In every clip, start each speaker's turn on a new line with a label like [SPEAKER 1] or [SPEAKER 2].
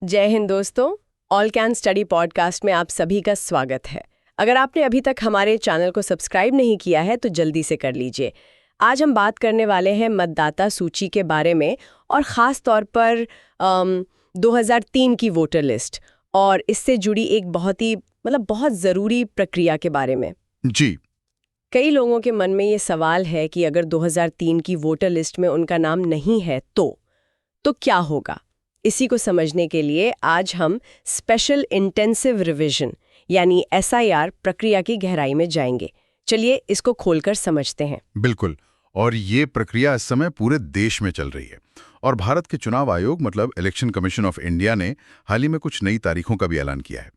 [SPEAKER 1] जय हिंद दोस्तों। All can study podcast में आप सभी का स्वागत है। अगर आपने अभी तक हमारे चैनल को सब्सक्राइब नहीं किया है तो जल्दी से कर लीजिए। आज हम बात करने वाले हैं मतदाता सूची के बारे में और ख़ास तौर पर 2003 की वोटर लिस्ट और इससे जुड़ी एक बहुत ज़रूरी प्रक्रिया के बारे में।
[SPEAKER 2] जी।
[SPEAKER 1] कई लोगों के मन में ये सवाल है कि अगर 2003 की वोटर लिस्ट में उनका नाम नहीं है तो क्या होगा। इसी को समझने के लिए आज हम स्पेशल इंटेंसिव रिवीजन यानी SIR प्रक्रिया की गहराई में जाएंगे। चलिए इसको खोलकर समझते हैं।
[SPEAKER 2] बिल्कुल। और ये प्रक्रिया इस समय पूरे देश में चल रही है और भारत के चुनाव आयोग मतलब इलेक्शन कमीशन ऑफ इंडिया ने हाल ही में कुछ नई तारीखों का भी ऐलान किया है।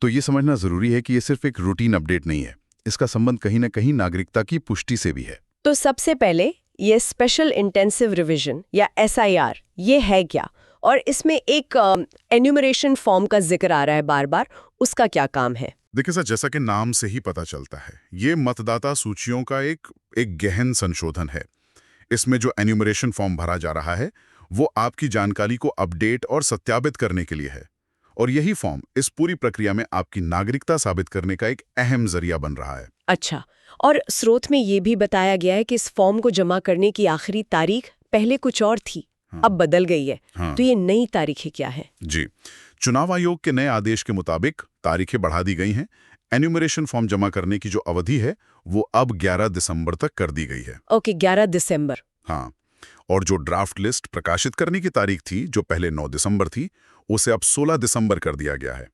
[SPEAKER 2] तो ये समझना जरूरी है कि ये सिर्फ एक रूटीन अपडेट नहीं है, इसका संबंध कहीं न कहीं नागरिकता की पुष्टि से भी है।
[SPEAKER 1] तो सबसे पहले ये स्पेशल इंटेंसिव रिवीजन या SIR ये है क्या, और इसमें एक एन्यूमरेशन फॉर्म का जिक्र आ रहा है बार बार, उसका क्या काम है?
[SPEAKER 2] देखिए सर, जैसा कि नाम से ही पता चलता है, ये मतदाता सूचियों का एक गहन संशोधन है। इसमें जो एन्यूमरेशन फॉर्म भरा जा रहा है वो आपकी जानकारी को अपडेट और सत्यापित करने के लिए है, और यही फॉर्म इस पूरी प्रक्रिया में आपकी नागरिकता साबित करने का एक अहम जरिया बन रहा है।
[SPEAKER 1] अच्छा, और स्रोत में ये भी बताया गया है कि इस फॉर्म को जमा करने की आखिरी तारीख पहले कुछ और थी, अब बदल गई है। तो ये नई तारीखें क्या है?
[SPEAKER 2] जी, चुनाव आयोग के नए आदेश के मुताबिक तारीखें बढ़ा दी गई हैं। एन्यूमरेशन फॉर्म जमा करने की जो अवधि है वो अब 11 दिसंबर तक कर दी गई है।
[SPEAKER 1] ओके, 11 दिसंबर।
[SPEAKER 2] हाँ, और जो ड्राफ्ट लिस्ट प्रकाशित करने की तारीख थी, जो पहले 9 दिसंबर थी, उसे अब 16 दिसंबर कर दिया गया है।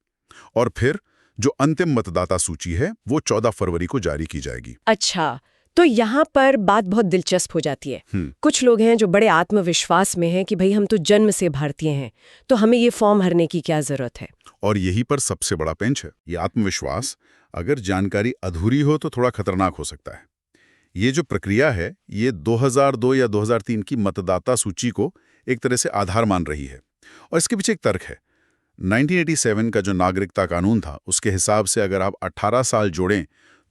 [SPEAKER 2] और फिर जो अंतिम मतदाता सूची है वो 14 फरवरी को जारी की जाएगी।
[SPEAKER 1] अच्छा, तो यहाँ पर बात बहुत दिलचस्प हो जाती है। कुछ लोग हैं जो बड़े आत्मविश्वास में हैं कि भाई हम तो जन्म से भारतीय हैं, तो हमें ये फॉर्म भरने की क्या जरूरत है।
[SPEAKER 2] और यही पर सबसे बड़ा पेंच है, ये आत्मविश्वास। अगर जानकारी अधूरी हो तो थोड़ा खतरनाक हो सकता है। ये जो प्रक्रिया है ये 2002 या 2003 की मतदाता सूची को एक तरह से आधार मान रही है, और इसके पीछे एक तर्क है। 1987 का जो नागरिकता कानून था उसके हिसाब से अगर आप 18 साल जोड़ें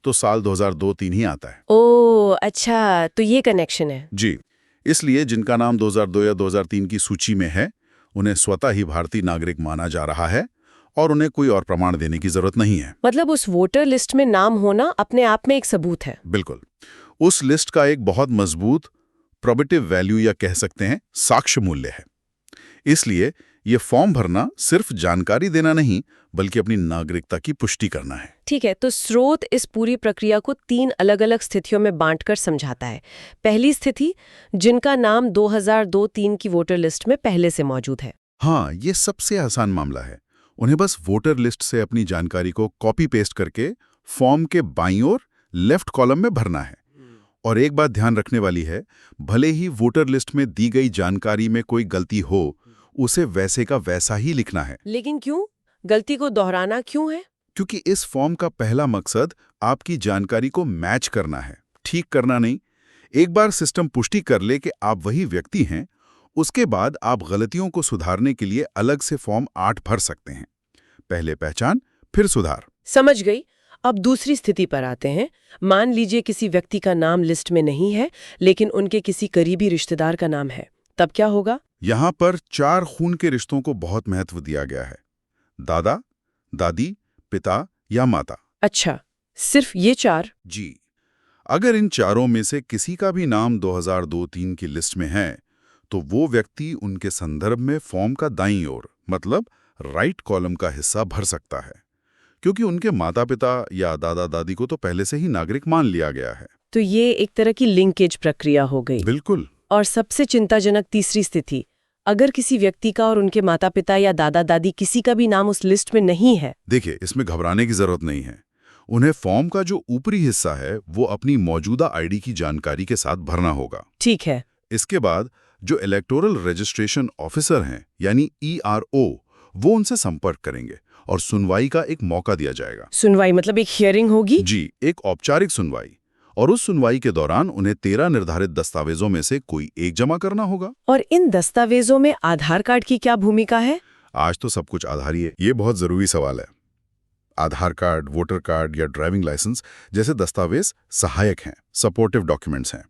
[SPEAKER 2] तो साल 2002-3 ही आता है।
[SPEAKER 1] ओह अच्छा, तो ये कनेक्शन है।
[SPEAKER 2] जी, इसलिए जिनका नाम 2002 या 2003 की सूची में है उन्हें स्वतः ही भारतीय नागरिक माना जा रहा है और उन्हें कोई और प्रमाण देने की जरूरत नहीं है।
[SPEAKER 1] मतलब उस वोटर लिस्ट में नाम होना अपने आप में एक सबूत है।
[SPEAKER 2] बिल्कुल, उस लिस्ट का एक बहुत मजबूत प्रोबेटिव वैल्यू या कह सकते हैं साक्ष्य मूल्य है। इसलिए ये फॉर्म भरना सिर्फ जानकारी देना नहीं बल्कि अपनी नागरिकता की पुष्टि करना है।
[SPEAKER 1] ठीक है, तो स्रोत इस पूरी प्रक्रिया को 3 अलग-अलग स्थितियों में बांटकर समझाता है। पहली स्थिति, जिनका नाम 2002-3 की वोटर लिस्ट में पहले से मौजूद है।
[SPEAKER 2] हाँ, ये सबसे आसान मामला है। उन्हें बस वोटर लिस्ट से अपनी जानकारी को कॉपी पेस्ट करके फॉर्म के बाईं ओर लेफ्ट कॉलम में भरना है। और एक बात ध्यान रखने वाली है, भले ही वोटर लिस्ट में दी गई जानकारी में कोई गलती हो, उसे वैसे का वैसा ही लिखना है।
[SPEAKER 1] लेकिन क्यों? गलती को दोहराना क्यों है?
[SPEAKER 2] क्योंकि इस फॉर्म का पहला मकसद आपकी जानकारी को मैच करना है, ठीक करना नहीं। एक बार सिस्टम पुष्टि कर ले कि आप वही व्यक्ति हैं, उसके बाद आप गलतियों को सुधारने के लिए अलग से फॉर्म 8 भर सकते हैं। पहले पहचान, फिर सुधार।
[SPEAKER 1] समझ गई। अब दूसरी स्थिति पर आते हैं। मान लीजिए किसी व्यक्ति का नाम लिस्ट में नहीं है लेकिन उनके किसी करीबी रिश्तेदार का नाम है, तब क्या होगा?
[SPEAKER 2] यहाँ पर 4 खून के रिश्तों को बहुत महत्व दिया गया है। दादा, दादी, पिता या माता।
[SPEAKER 1] अच्छा, सिर्फ ये 4?
[SPEAKER 2] जी, अगर इन चारों में से किसी का भी नाम 2002-3 की लिस्ट में है तो वो व्यक्ति उनके संदर्भ में फॉर्म का दाईं ओर मतलब राइट कॉलम का हिस्सा भर सकता है, क्योंकि उनके माता पिता या दादा दादी को तो पहले से ही नागरिक मान लिया गया है।
[SPEAKER 1] तो ये एक तरह की लिंकेज प्रक्रिया हो गई।
[SPEAKER 2] बिल्कुल।
[SPEAKER 1] और सबसे चिंताजनक तीसरी स्थिति, अगर किसी व्यक्ति का और उनके माता पिता या दादा दादी किसी का भी नाम उस लिस्ट में नहीं है।
[SPEAKER 2] देखिए, इसमें घबराने की जरूरत नहीं है। उन्हें फॉर्म का जो ऊपरी हिस्सा है वो अपनी मौजूदा आईडी की जानकारी के साथ भरना होगा।
[SPEAKER 1] ठीक है।
[SPEAKER 2] इसके बाद जो इलेक्टोरल रजिस्ट्रेशन ऑफिसर हैं यानी ERO, वो उनसे संपर्क करेंगे और सुनवाई का एक मौका दिया जाएगा।
[SPEAKER 1] सुनवाई मतलब एक हियरिंग होगी?
[SPEAKER 2] जी, एक औपचारिक सुनवाई। और उस सुनवाई के दौरान उन्हें 13 निर्धारित दस्तावेजों में से कोई एक जमा करना होगा।
[SPEAKER 1] और इन दस्तावेजों में आधार कार्ड की क्या भूमिका है?
[SPEAKER 2] आज तो सब कुछ आधार ही है। ये बहुत जरूरी सवाल है। आधार कार्ड, वोटर कार्ड या ड्राइविंग लाइसेंस जैसे दस्तावेज सहायक हैं, सपोर्टिव डॉक्यूमेंट्स हैं।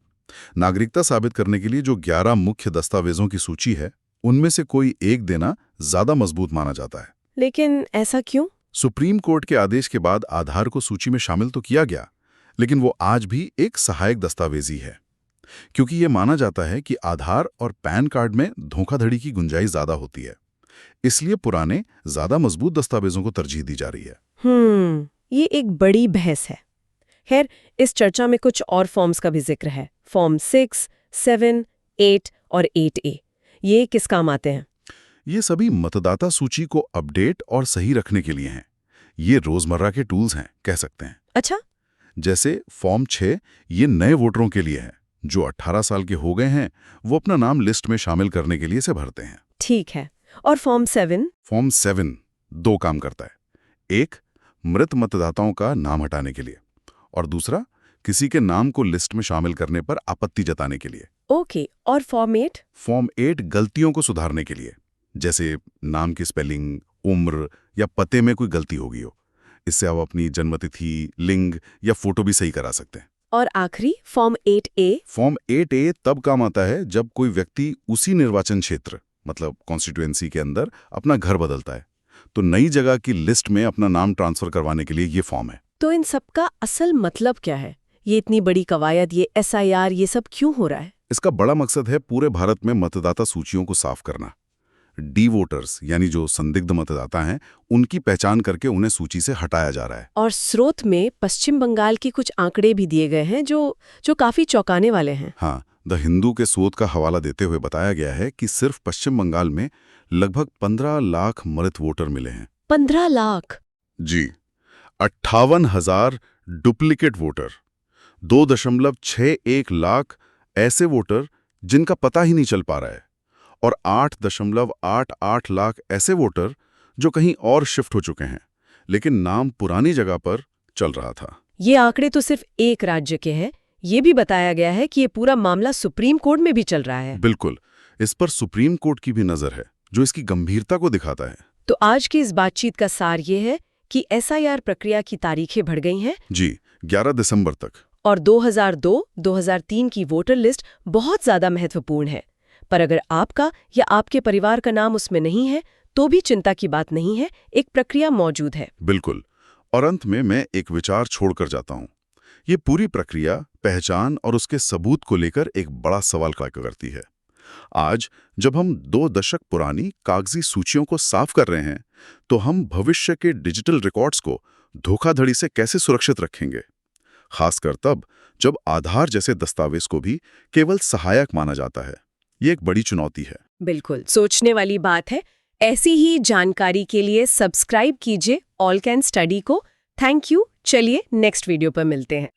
[SPEAKER 2] नागरिकता साबित करने के लिए जो 11 मुख्य दस्तावेजों की सूची है उनमें से कोई एक देना ज्यादा मजबूत माना जाता है।
[SPEAKER 1] लेकिन ऐसा क्यों?
[SPEAKER 2] सुप्रीम कोर्ट के आदेश के बाद आधार को सूची में शामिल तो किया गया, लेकिन वो आज भी एक सहायक दस्तावेज ही है, क्योंकि ये माना जाता है कि आधार और पैन कार्ड में धोखाधड़ी की गुंजाइश ज्यादा होती है। इसलिए पुराने, ज्यादा मजबूत दस्तावेजों को तरजीह दी जा रही है।
[SPEAKER 1] ये एक बड़ी बहस है। खैर, इस चर्चा में कुछ और फॉर्म्स का भी जिक्र है। फॉर्म 6, 7, 8 और 8A। ये किस काम आते हैं?
[SPEAKER 2] ये सभी मतदाता सूची को अपडेट और सही रखने के लिए हैं। ये रोजमर्रा के टूल्स हैं, कह सकते हैं।
[SPEAKER 1] अच्छा।
[SPEAKER 2] जैसे फॉर्म 6, ये नए वोटरों के लिए है जो 18 साल के हो गए हैं, वो अपना नाम लिस्ट में शामिल करने के लिए इसे भरते हैं।
[SPEAKER 1] ठीक है। और फॉर्म 7?
[SPEAKER 2] फॉर्म 7 2 काम करता है। एक, मृत मतदाताओं का नाम हटाने के लिए, और दूसरा, किसी के नाम को लिस्ट में शामिल करने पर आपत्ति जताने के लिए।
[SPEAKER 1] ओके। और फॉर्म 8?
[SPEAKER 2] फॉर्म 8 गलतियों को सुधारने के लिए, जैसे नाम की स्पेलिंग, उम्र या पते में कोई गलती हो गई हो। इससे आप अपनी जन्मतिथि, लिंग या फोटो भी सही करा सकते हैं।
[SPEAKER 1] और आखिरी फॉर्म 8A?
[SPEAKER 2] फॉर्म 8A तब काम आता है जब कोई व्यक्ति उसी निर्वाचन क्षेत्र, मतलब कॉन्स्टिट्यूएंसी के अंदर अपना घर बदलता है, तो नई जगह की लिस्ट में अपना नाम ट्रांसफर करवाने के लिए ये फॉर्म है।
[SPEAKER 1] तो इन सब का असल मतलब क्या है? ये इतनी बड़ी कवायद, ये SIR, ये सब क्यों हो रहा है?
[SPEAKER 2] इसका बड़ा मकसद है पूरे भारत में मतदाता सूचियों को साफ करना। डी वोटर्स, यानी जो संदिग्ध मतदाता हैं, उनकी पहचान करके उन्हें सूची से हटाया जा रहा है।
[SPEAKER 1] और स्रोत में पश्चिम बंगाल की कुछ आंकड़े भी दिए गए हैं जो काफी चौंकाने वाले हैं।
[SPEAKER 2] हाँ, द हिंदू के शोध का हवाला देते हुए बताया गया है कि सिर्फ पश्चिम बंगाल में लगभग 15 लाख मृत वोटर मिले हैं।
[SPEAKER 1] 15 लाख?
[SPEAKER 2] जी। 58,000 डुप्लीकेट वोटर, 2.61 लाख ऐसे वोटर जिनका पता ही नहीं चल पा रहा है, और 8.88 लाख ऐसे वोटर जो कहीं और शिफ्ट हो चुके हैं, लेकिन नाम पुरानी जगह पर चल रहा था।
[SPEAKER 1] ये आंकड़े तो सिर्फ एक राज्य के हैं। ये भी बताया गया है कि ये पूरा मामला सुप्रीम कोर्ट में भी चल रहा है।
[SPEAKER 2] बिल्कुल, इस पर सुप्रीम कोर्ट की भी नजर है, जो इसकी गंभीरता को दिखाता है।
[SPEAKER 1] तो आज की इस बातचीत का सार ये है कि SIR प्रक्रिया की तारीखें बढ़ गई हैं।
[SPEAKER 2] जी, 11 दिसंबर तक।
[SPEAKER 1] और 2002-2003 की वोटर लिस्ट बहुत ज्यादा महत्वपूर्ण है। पर अगर आपका या आपके परिवार का नाम उसमें नहीं है, तो भी चिंता की बात नहीं है, एक प्रक्रिया मौजूद है।
[SPEAKER 2] बिल्कुल। और अंत में मैं एक विचार छोड़कर जाता हूँ। ये पूरी प्रक्रिया पहचान और उसके सबूत को लेकर एक बड़ा सवाल खड़ा करती है। आज जब हम 2 दशक पुरानी कागजी सूचियों को साफ कर रहे हैं, तो हम भविष्य के डिजिटल रिकॉर्ड्स को धोखाधड़ी से कैसे सुरक्षित रखेंगे? खासकर तब जब आधार जैसे दस्तावेज को भी केवल सहायक माना जाता है। ये एक बड़ी चुनौती है।
[SPEAKER 1] बिल्कुल, सोचने वाली बात है। ऐसी ही जानकारी के लिए सब्सक्राइब कीजिए ऑल कैन स्टडी को। Thank you. चलिए नेक्स्ट वीडियो पर मिलते हैं।